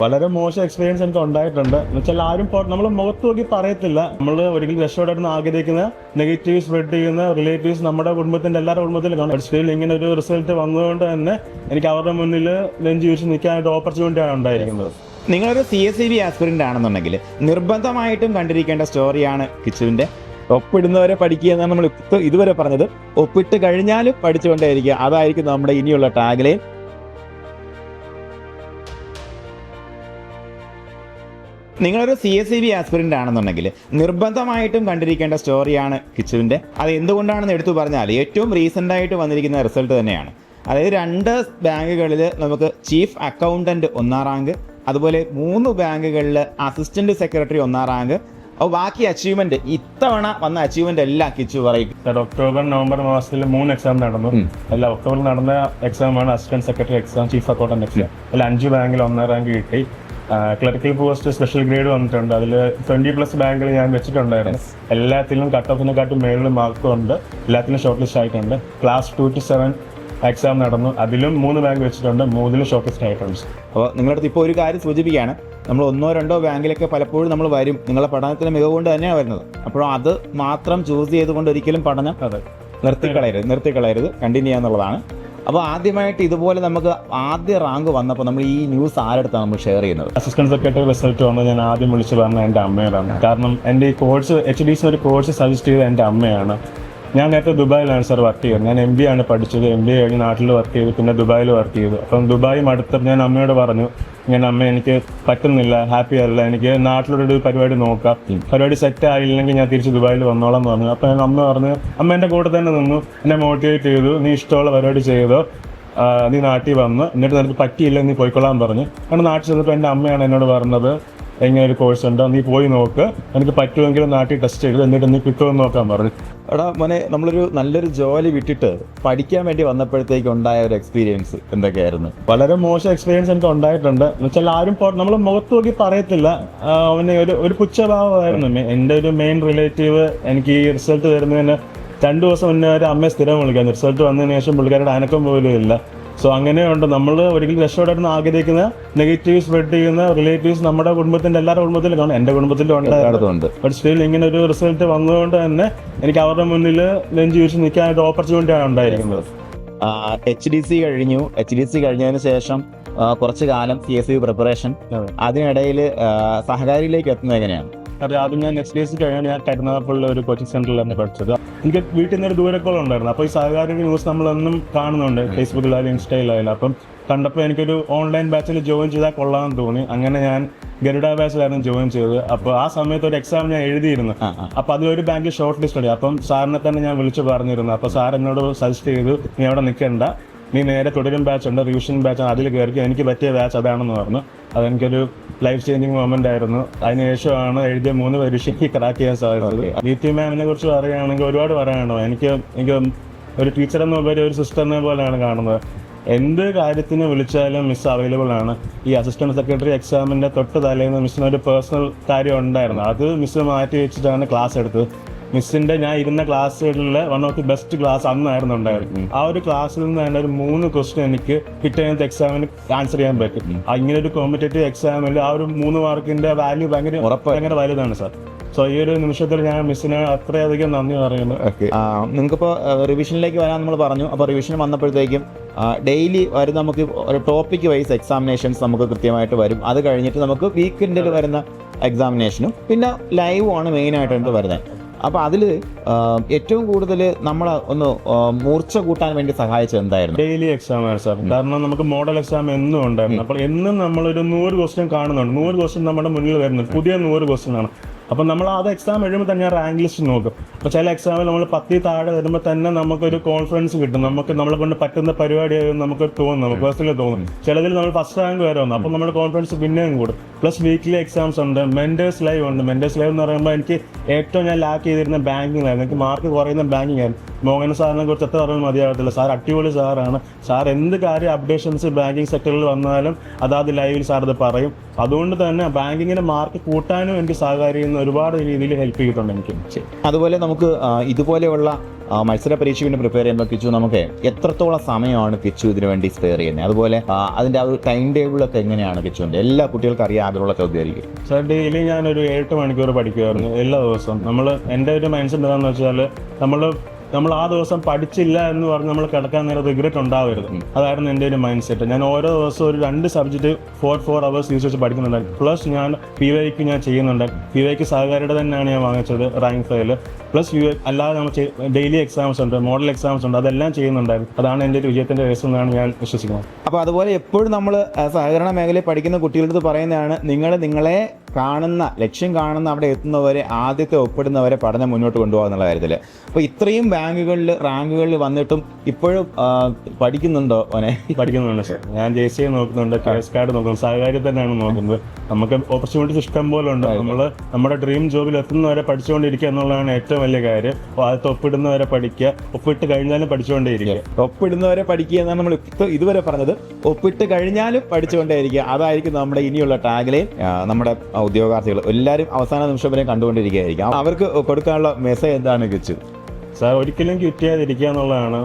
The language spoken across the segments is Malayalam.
വളരെ മോശം എക്സ്പീരിയൻസ് എനിക്ക് ഉണ്ടായിട്ടുണ്ട്. എന്നുവെച്ചാൽ ആരും നമ്മൾ മുഖത്ത് നോക്കി പറയത്തില്ല. നമ്മൾ ഒരിക്കലും രക്ഷപ്പെടാൻ ആഗ്രഹിക്കുന്ന നെഗറ്റീവ് സ്പ്രെഡ് ചെയ്യുന്ന റിലേറ്റീവ്സ് നമ്മുടെ കുടുംബത്തിന്റെ എല്ലാവരുടെ കുടുംബത്തിലും കാണും. സ്റ്റിൽ ഇങ്ങനെ ഒരു റിസൾട്ട് വന്നതുകൊണ്ട് തന്നെ എനിക്ക് അവരുടെ മുന്നിൽ നെഞ്ചു വീഴ്ച നിൽക്കാനായിട്ട് ഓപ്പർച്യൂണിറ്റിയാണ് ഉണ്ടായിരിക്കുന്നത്. നിങ്ങളൊരു CSEB ആസ്പിറന്റ് ആണെന്നുണ്ടെങ്കിൽ നിർബന്ധമായിട്ടും കണ്ടിരിക്കേണ്ട സ്റ്റോറിയാണ് കിച്ചുവിന്റെ. ഒപ്പിടുന്നവരെ പഠിക്കുക എന്നാണ് നമ്മൾ ഇതുവരെ പറഞ്ഞത്. ഒപ്പിട്ട് കഴിഞ്ഞാലും പഠിച്ചുകൊണ്ടേയിരിക്കുക, അതായിരിക്കും നമ്മുടെ ഇനിയുള്ള ടാഗ്ലൈൻ. നിങ്ങളൊരു CSEB ആസ്പിറന്റ് ആണെന്നുണ്ടെങ്കിൽ നിർബന്ധമായിട്ടും കണ്ടിരിക്കേണ്ട സ്റ്റോറിയാണ് കിച്ചുവിന്റെ. അത് എന്തുകൊണ്ടാണെന്ന് എടുത്തു പറഞ്ഞാൽ ഏറ്റവും റീസെന്റ് ആയിട്ട് വന്നിരിക്കുന്ന റിസൾട്ട് തന്നെയാണ്. അതായത് 2 ബാങ്കുകളിൽ നമുക്ക് ചീഫ് അക്കൗണ്ടന്റ് 1ാം റാങ്ക്, അതുപോലെ 3 ബാങ്കുകളിൽ അസിസ്റ്റന്റ് സെക്രട്ടറി 1ാം റാങ്ക്. അപ്പോൾ ബാക്കി അച്ചീവ്മെന്റ് ഇത്തവണ വന്ന അച്ചീവ്മെന്റ് എല്ലാം കിച്ചു പറയും. ഒക്ടോബർ നവംബർ മാസത്തിൽ 3 എക്സാം നടന്നു. അല്ല, ഒക്ടോബറിൽ നടന്ന എക്സാമാണ് assistant secretary exam, chief accountant exam. അതിൽ 5 ബാങ്കിൽ 1ാം റാങ്ക് കിട്ടി. ക്ലറിക്കൽ പോസ്റ്റ് സ്പെഷ്യൽ ഗ്രേഡ് വന്നിട്ടുണ്ട്. അതിൽ 20+ ബാങ്കുകൾ ഞാൻ വെച്ചിട്ടുണ്ടായിരുന്നു. എല്ലാത്തിലും കട്ട് ഓഫിനെക്കാട്ടും മേളിൽ മാർക്കും ഉണ്ട്. എല്ലാത്തിലും ഷോർട്ട് ലിസ്റ്റ് ആയിട്ടുണ്ട്. ക്ലാസ് 2 to 7 എക്സാം നടന്നു. അതിലും 3 ബാങ്ക് വെച്ചിട്ടുണ്ട്. 3ലും ഷോർട്ട് ലിസ്റ്റ് ആയിട്ടുണ്ട്. അപ്പോൾ നിങ്ങളുടെ അടുത്ത് ഇപ്പോൾ ഒരു കാര്യം സൂചിപ്പിക്കുകയാണ്, നമ്മൾ 1-2 ബാങ്കിലൊക്കെ പലപ്പോഴും നമ്മൾ വരും, നിങ്ങളുടെ പഠനത്തിൻ്റെ മികവ് കൊണ്ട് തന്നെയാണ് വരുന്നത്. അപ്പോൾ അത് മാത്രം ചൂസ് ചെയ്തുകൊണ്ട് ഒരിക്കലും പഠനം നിർത്തിക്കളയരുത്, കണ്ടിന്യൂ ചെയ്യാന്നുള്ളതാണ്. അപ്പോൾ ആദ്യമായിട്ട് ഇതുപോലെ നമുക്ക് ആദ്യ റാങ്ക് വന്നപ്പോൾ നമ്മൾ ഈ ന്യൂസ് ആരെടുത്താണ് നമ്മൾ ഷെയർ ചെയ്യുന്നത്? അസിസ്റ്റന്റ് സെക്രട്ടറി റിസൾട്ട് വന്ന് ഞാൻ ആദ്യം വിളിച്ച് പറഞ്ഞത് എൻ്റെ അമ്മയോടാണ്. കാരണം എൻ്റെ ഈ കോഴ്സ് HDC ഒരു കോഴ്സ് സജസ്റ്റ് ചെയ്തത് എൻ്റെ അമ്മയാണ്. ഞാൻ നേരത്തെ ദുബായിലാണ് സാർ വർക്ക് ചെയ്തത്. ഞാൻ MBA ആണ് പഠിച്ചത്. MBA കഴിഞ്ഞ് നാട്ടിൽ വർക്ക് ചെയ്തു, പിന്നെ ദുബായിൽ വർക്ക് ചെയ്തു. അപ്പം ദുബായ് മടുത്തപ്പോൾ ഞാൻ അമ്മയോട് പറഞ്ഞു, അമ്മ എനിക്ക് പറ്റുന്നില്ല, ഹാപ്പി അല്ല, എനിക്ക് നാട്ടിലൊരു പരിപാടി നോക്കാം, പരിപാടി സെറ്റ് ആയില്ലെങ്കിൽ ഞാൻ തിരിച്ച് ദുബായിൽ വന്നോളാം എന്ന് പറഞ്ഞു. അപ്പം അമ്മ പറഞ്ഞു, അമ്മ എൻ്റെ കൂടെ തന്നെ നിന്നു, എന്നെ മോട്ടിവേറ്റ് ചെയ്തു. നീ ഇഷ്ടമുള്ള പരിപാടി ചെയ്തോ, നീ നാട്ടിൽ വന്ന്, എന്നിട്ട് നിനക്ക് പറ്റിയില്ല നീ പോയിക്കൊള്ളാൻ പറഞ്ഞു. കാരണം നാട്ടിൽ ചെന്നപ്പോൾ എൻ്റെ അമ്മയാണ് എന്നോട് പറഞ്ഞത്, എങ്ങനെ ഒരു കോഴ്സ് ഉണ്ടോ, നീ പോയി നോക്ക്, എനിക്ക് പറ്റുമെങ്കിൽ നാട്ടിൽ ടെസ്റ്റ് ചെയ്ത് എന്നിട്ട് നീ കിട്ടുമെന്ന് നോക്കാൻ പറഞ്ഞു. എടാ മോനെ, നമ്മളൊരു നല്ലൊരു ജോലി വിട്ടിട്ട് പഠിക്കാൻ വേണ്ടി വന്നപ്പോഴത്തേക്ക് ഉണ്ടായ ഒരു എക്സ്പീരിയൻസ് എന്തൊക്കെയായിരുന്നു? വളരെ മോശം എക്സ്പീരിയൻസ് എനിക്ക് ഉണ്ടായിട്ടുണ്ട്. എന്നുവെച്ചാൽ ആരും നമ്മൾ മുഖത്ത് നോക്കി പറയത്തില്ല. അവന് ഒരു പുച്ഛഭാവമായിരുന്നു. എൻ്റെ ഒരു മെയിൻ റിലേറ്റീവ് എനിക്ക് ഈ റിസൾട്ട് തരുന്നതിന് 2 ദിവസം മുന്നേ ഒരു അമ്മയെ സ്ഥിരം വിളിക്കാൻ. റിസൾട്ട് വന്നതിന് ശേഷം പുള്ളിക്കാരുടെ അനക്കം പോലും ഇല്ല. സോ അങ്ങനെയുണ്ട്. നമ്മൾ ഒരിക്കലും രക്ഷപ്പെടാൻ ആഗ്രഹിക്കുന്ന നെഗറ്റീവ് സ്പ്രെഡ് ചെയ്യുന്ന റിലേറ്റീവ്സ് നമ്മുടെ കുടുംബത്തിന്റെ എല്ലാവരുടെ കുടുംബത്തിലും കാണും. എൻ്റെ കുടുംബത്തിലും ഉണ്ടായിരുന്നു. ബട്ട് സ്റ്റിൽ ഇങ്ങനെ ഒരു റിസൾട്ട് വന്നതുകൊണ്ട് തന്നെ എനിക്ക് അവരുടെ മുന്നിൽ നെഞ്ചു വീഴ്ച നിൽക്കാനായിട്ട് ഓപ്പർച്യൂണിറ്റിയാണ് ഉണ്ടായിരിക്കുന്നത്. HDC കഴിഞ്ഞു. HDC കഴിഞ്ഞതിന് ശേഷം കുറച്ചു കാലം CSEB പ്രിപ്പറേഷൻ. അതിനിടയിൽ സഹകാരിയിലേക്ക് എത്തുന്നത് എങ്ങനെയാണ്? ആദ്യം ഞാൻ HDC കഴിഞ്ഞാൽ ഞാൻ കരുനാഗപ്പള്ളിയിലെ ഒരു കോച്ചിങ് സെന്ററിലാണ് പഠിച്ചത്. എനിക്ക് വീട്ടിൽ നിന്നൊരു ദൂരക്കോളം ഉണ്ടായിരുന്നു. അപ്പോൾ ഈ സഹകാരി ന്യൂസ് നമ്മളെന്നും കാണുന്നുണ്ട്, ഫേസ്ബുക്കിലായാലും ഇൻസ്റ്റയിലായാലും. അപ്പം കണ്ടപ്പോൾ എനിക്കൊരു ഓൺലൈൻ ബാച്ചിൽ ജോയിൻ ചെയ്താൽ കൊള്ളാമെന്ന് തോന്നി. അങ്ങനെ ഞാൻ ഗരുഡ ബാച്ചിലായിരുന്നു ജോയിൻ ചെയ്തത്. അപ്പോൾ ആ സമയത്ത് ഒരു എക്സാം ഞാൻ എഴുതിയിരുന്നു. അപ്പോൾ അതിലൊരു ബാങ്കിൽ ഷോർട്ട് ലിസ്റ്റ് ഉണ്ട്. അപ്പം സാറിനെ തന്നെ ഞാൻ വിളിച്ച് പറഞ്ഞിരുന്നു. അപ്പോൾ സാർ എന്നോട് സജസ്റ്റ് ചെയ്തു, നീ അവിടെ നിൽക്കണ്ട, നീ നേരെ തുടരും ബാച്ച് ഉണ്ട്, റിവിഷൻ ബാച്ച്, അതിൽ കയറി, എനിക്ക് പറ്റിയ ബാച്ച് അതാണെന്ന് പറഞ്ഞു. അതെനിക്കൊരു ലൈഫ് ചേഞ്ചിങ് മൊമെന്റ് ആയിരുന്നു. അതിനുശേഷമാണ് എഴുതിയ 3 പരീക്ഷയ്ക്ക് ക്രാക്ക് ചെയ്യാൻ സാധിച്ചത്. ദീപ്തി മാമിനെ കുറിച്ച് പറയുകയാണെങ്കിൽ ഒരുപാട് പറയാനുണ്ടോ. എനിക്ക് ഒരു ടീച്ചർ എന്ന ഉപരി ഒരു സിസ്റ്ററിനെ പോലെയാണ് കാണുന്നത്. എന്ത് കാര്യത്തിന് വിളിച്ചാലും മിസ് അവൈലബിൾ ആണ്. ഈ അസിസ്റ്റന്റ് സെക്രട്ടറി എക്സാമിന്റെ തൊട്ട് തലേന്ന് മിസ്സിന് ഒരു പേഴ്സണൽ കാര്യം ഉണ്ടായിരുന്നു. അത് മിസ് മാറ്റി വെച്ചിട്ടാണ് ക്ലാസ് എടുത്തത്. മിസ്സിന്റെ ഞാൻ ഇരുന്ന ക്ലാസ്സുകളിലെ one of the best class അന്നായിരുന്നു ഉണ്ടായിരുന്നു. ആ ഒരു ക്ലാസ്സിൽ നിന്ന് തന്നെ ഒരു 3 ക്വസ്റ്റ്യൻ എനിക്ക് പിറ്റേന്നത്തെ എക്സാമിന് ആൻസർ ചെയ്യാൻ പറ്റും. ഇങ്ങനെ ഒരു കോമ്പറ്റേറ്റീവ് എക്സാമിൽ ആ ഒരു 3 മാർക്കിന്റെ വാല്യൂ ഭയങ്കര വലുതാണ് സാർ. സോ ഈ ഒരു നിമിഷത്തിൽ ഞാൻ മിസ്സിന് അത്രയധികം നന്ദി പറയുന്നു. നിങ്ങൾക്കിപ്പോൾ റിവിഷനിലേക്ക് വരാൻ നമ്മൾ പറഞ്ഞു. അപ്പോൾ റിവിഷൻ വന്നപ്പോഴത്തേക്കും ഡെയിലി വരും, നമുക്ക് ഒരു ടോപ്പിക് വൈസ് എക്സാമിനേഷൻസ് നമുക്ക് കൃത്യമായിട്ട് വരും. അത് കഴിഞ്ഞിട്ട് നമുക്ക് വീക്കെൻഡിൽ വരുന്ന എക്സാമിനേഷനും പിന്നെ ലൈവും ആണ് മെയിനായിട്ട് വരുന്നത്. അപ്പോൾ അതിൽ ഏറ്റവും കൂടുതൽ നമ്മളെ ഒന്ന് മൂർച്ച കൂട്ടാൻ വേണ്ടി സഹായിച്ചത് എന്തായിരുന്നു? ഡെയിലി എക്സാം ആണ് സാർ. കാരണം നമുക്ക് മോഡൽ എക്സാം എന്നും ഉണ്ടായിരുന്നു. അപ്പോൾ എന്നും നമ്മളൊരു 100 ക്വസ്റ്റ്യൻ കാണുന്നുണ്ട്. 100 ക്വസ്റ്റ്യൻ നമ്മുടെ മുന്നിൽ വരുന്നുണ്ട്, പുതിയ 100 ക്വസ്റ്റ്യൻ ആണ്. അപ്പം നമ്മൾ അത് എക്സാം എഴുതുമ്പോൾ തന്നെ ഞാൻ റാങ്ക് ലിസ്റ്റ് നോക്കും. അപ്പോൾ ചില എക്സാമിൽ നമ്മൾ 10 താഴെ വരുമ്പോൾ തന്നെ നമുക്കൊരു കോൺഫിഡൻസ് കിട്ടും. നമ്മളെ കൊണ്ട് പറ്റുന്ന പരിപാടിയായിരുന്നു നമുക്ക് തോന്നും, നമുക്ക് പേഴ്സണലി തോന്നും. ചിലതിൽ നമ്മൾ ഫസ്റ്റ് റാങ്ക് വരെ വന്നു. അപ്പം നമ്മുടെ കോൺഫിഡൻസ് പിന്നെയും കൂടും. പ്ലസ് വീക്ക്ലി എക്സാംസ് ഉണ്ട്, മെന്റേഴ്സ് ലൈവ് ഉണ്ട്. മെന്റേഴ്സ് ലൈവ് എന്ന് പറയുമ്പോൾ എനിക്ക് ഏറ്റവും ഞാൻ ലാക്ക് ചെയ്തിരുന്ന ബാങ്കിങ് ആയിരുന്നു. എനിക്ക് മാർക്ക് കുറയുന്ന ബാങ്കിങ് ആയിരുന്നു. മോഹൻ സാറിനെ കുറിച്ച് എത്ര പറഞ്ഞാൽ മതിയാകത്തില്ല. സാർ അടിപൊളി സാറാണ്. സാർ എന്ത് കാര്യം അപ്ഡേഷൻസ് ബാങ്കിങ് സെക്ടറിൽ വന്നാലും അതാത് ലൈവിൽ സാർ ഇത് പറയും. അതുകൊണ്ട് തന്നെ ബാങ്കിങ്ങിന്റെ മാർക്ക് കൂട്ടാനും എനിക്ക് സഹകരിക്കുന്ന ഒരുപാട് രീതിയിൽ ഹെൽപ്പ് ചെയ്തിട്ടുണ്ട് എനിക്ക്. അതുപോലെ നമുക്ക് ഇതുപോലെയുള്ള മത്സര പരീക്ഷയ്ക്ക് വേണ്ടി പ്രിപ്പയർ ചെയ്യുമ്പോൾ കിച്ചു നമുക്ക് എത്രത്തോളം സമയമാണ് കിച്ചു ഇതിനു വേണ്ടി സ്പെയർ ചെയ്യുന്നത്, അതുപോലെ അതിൻ്റെ ആ ഒരു ടൈം ടേബിളൊക്കെ എങ്ങനെയാണ് കിച്ചുവിൻ്റെ? എല്ലാ കുട്ടികൾക്കും അറിയാൻ ആഗ്രഹമുള്ള ചോദ്യമായിരിക്കും. സാർ ഡെയിലി ഞാനൊരു 8 മണിക്കൂർ പഠിക്കുമായിരുന്നു എല്ലാ ദിവസവും. എൻ്റെ ഒരു മൈൻഡ് സെറ്റ് എന്താണെന്ന് വെച്ചാൽ നമ്മൾ ആ ദിവസം പഠിച്ചില്ല എന്ന് പറഞ്ഞ് നമ്മൾ കിടക്കാൻ നേരം റിഗ്രറ്റ് ഉണ്ടാവരുത്. അതായിരുന്നു എൻ്റെ ഒരു മൈൻഡ് സെറ്റ്. ഞാൻ ഓരോ ദിവസവും ഒരു 2 സബ്ജക്റ്റ് 4 hours യൂസ് വെച്ച് പഠിക്കുന്നുണ്ടായിരുന്നു. പ്ലസ് ഞാൻ PYQ ഞാൻ ചെയ്യുന്നുണ്ട്. PYQ സഹകാരിയുടെ തന്നെയാണ് ഞാൻ വാങ്ങിച്ചത്, റാങ്ക് ഫയൽ. പ്ലസ് അല്ലാതെ നമ്മൾ ഡെയിലി എക്സാംസ് ഉണ്ട്, മോഡൽ എക്സാംസ് ഉണ്ട്, അതെല്ലാം ചെയ്യുന്നുണ്ടായിരുന്നു. അതാണ് എൻ്റെ ഒരു വിജയത്തിൻ്റെ രഹസ്യം എന്നാണ് ഞാൻ വിശ്വസിക്കുന്നത്. അപ്പോൾ അതുപോലെ എപ്പോഴും നമ്മൾ സഹകരണ മേഖലയിൽ പഠിക്കുന്ന കുട്ടികളുടെ പറയുന്നതാണ്, നിങ്ങളെ കാണുന്ന ലക്ഷ്യം കാണുന്ന അവിടെ എത്തുന്നവരെ ആദ്യത്തെ ഒപ്പിടുന്നവരെ പഠനം മുന്നോട്ട് കൊണ്ടുപോകുക എന്നുള്ള കാര്യത്തിൽ. അപ്പോൾ ഇത്രയും റാങ്കുകളിൽ വന്നിട്ടും ഇപ്പോഴും പഠിക്കുന്നുണ്ടോ? പഠിക്കുന്നുണ്ട് സാർ. ഞാൻ JCA നോക്കുന്നുണ്ട്, KS കാർഡ് നോക്കുന്നുണ്ട്, സഹകാരി തന്നെയാണ് നോക്കുന്നത്. നമുക്ക് ഓപ്പർച്യൂണിറ്റീസ് ഇഷ്ടം പോലെ ഉണ്ട്. നമ്മുടെ ഡ്രീം ജോബിൽ എത്തുന്നവരെ പഠിച്ചുകൊണ്ടിരിക്കുക എന്നുള്ളതാണ് ഏറ്റവും വലിയ കാര്യം. അപ്പോൾ ആദ്യത്തെ ഒപ്പിടുന്നവരെ പഠിക്കുക, ഒപ്പിട്ട് കഴിഞ്ഞാലും പഠിച്ചുകൊണ്ടേയിരിക്കുക. ഒപ്പിടുന്നവരെ പഠിക്കുക എന്നാണ് നമ്മൾ ഇതുവരെ പറഞ്ഞത്. ഒപ്പിട്ട് കഴിഞ്ഞാലും പഠിച്ചുകൊണ്ടേയിരിക്കുക, അതായിരിക്കും നമ്മുടെ ഇനിയുള്ള ടാഗിലെ. നമ്മുടെ ഉദ്യോഗാർത്ഥികൾ എല്ലാവരും അവസാന നിമിഷം വരെ കണ്ടുകൊണ്ടിരിക്കുകയായിരിക്കും. അവർക്ക് കൊടുക്കാനുള്ള മെസ്സേജ് എന്താണ് കിച്ചു? സാർ, ഒരിക്കലും ക്വിറ്റ് ചെയ്യാതിരിക്കുക എന്നുള്ളതാണ്.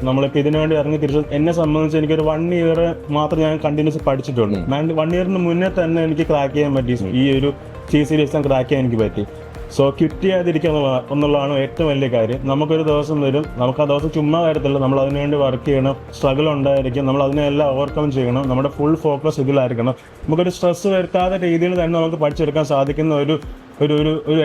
നമ്മളിപ്പോൾ ഇതിനു വേണ്ടി ഇറങ്ങി തിരിച്ചു. എന്നെ സംബന്ധിച്ച് എനിക്കൊരു 1 year മാത്രം ഞാൻ കണ്ടിന്യൂസ് പഠിച്ചിട്ടുണ്ട്. 1 yearന് മുന്നേ തന്നെ എനിക്ക് ക്രാക്ക് ചെയ്യാൻ പറ്റി. ഈ ഒരു CCD എക്സാം ക്രാക്ക് ചെയ്യാൻ എനിക്ക് പറ്റി. സോ ക്വിറ്റ് ചെയ്യാതിരിക്കുക എന്നുള്ളതാണ് ഏറ്റവും വലിയ കാര്യം. നമുക്കൊരു ദിവസം വരും, നമുക്ക് ആ ദിവസം ചുമ്മാ കാര്യത്തില്ല, നമ്മൾ അതിനുവേണ്ടി വർക്ക് ചെയ്യണം. സ്ട്രഗിൾ ഉണ്ടായിരിക്കും, നമ്മൾ അതിനെല്ലാം ഓവർകം ചെയ്യണം. നമ്മുടെ ഫുൾ ഫോക്കസ് ഇതിലായിരിക്കണം. നമുക്കൊരു സ്ട്രെസ് വരുത്താത്ത രീതിയിൽ തന്നെ നമുക്ക് പഠിച്ചെടുക്കാൻ സാധിക്കുന്ന ഒരു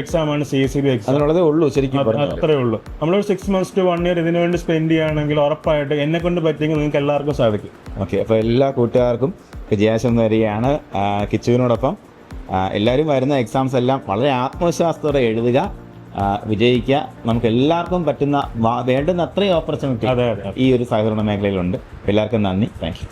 എക്സാമാണ് CCD എക്സാം. അതിനുള്ളതേ ഉള്ളൂ ശരിക്കും, അത്രേ ഉള്ളൂ. നമ്മളൊരു 6 months to 1 year ഇതിനു വേണ്ടി സ്പെൻഡ് ചെയ്യുകയാണെങ്കിൽ ഉറപ്പായിട്ട് എന്നെ കൊണ്ട് പറ്റിയെങ്കിൽ നിങ്ങൾക്ക് എല്ലാവർക്കും സാധിക്കും. ഓക്കെ, അപ്പോൾ എല്ലാ കൂട്ടുകാർക്കും വിജയാശം വരികയാണ്. കിച്ചുവിനോടൊപ്പം എല്ലാവരും വരുന്ന എക്സാംസ് എല്ലാം വളരെ ആത്മവിശ്വാസത്തോടെ എഴുതുക, വിജയിക്കുക. നമുക്ക് എല്ലാവർക്കും പറ്റുന്ന വേണ്ടുന്ന അത്രയും ഓപ്പർച്യൂണിറ്റി ഈ ഒരു സഹകരണ മേഖലയിലുണ്ട്. എല്ലാവർക്കും നന്ദി, താങ്ക് യു.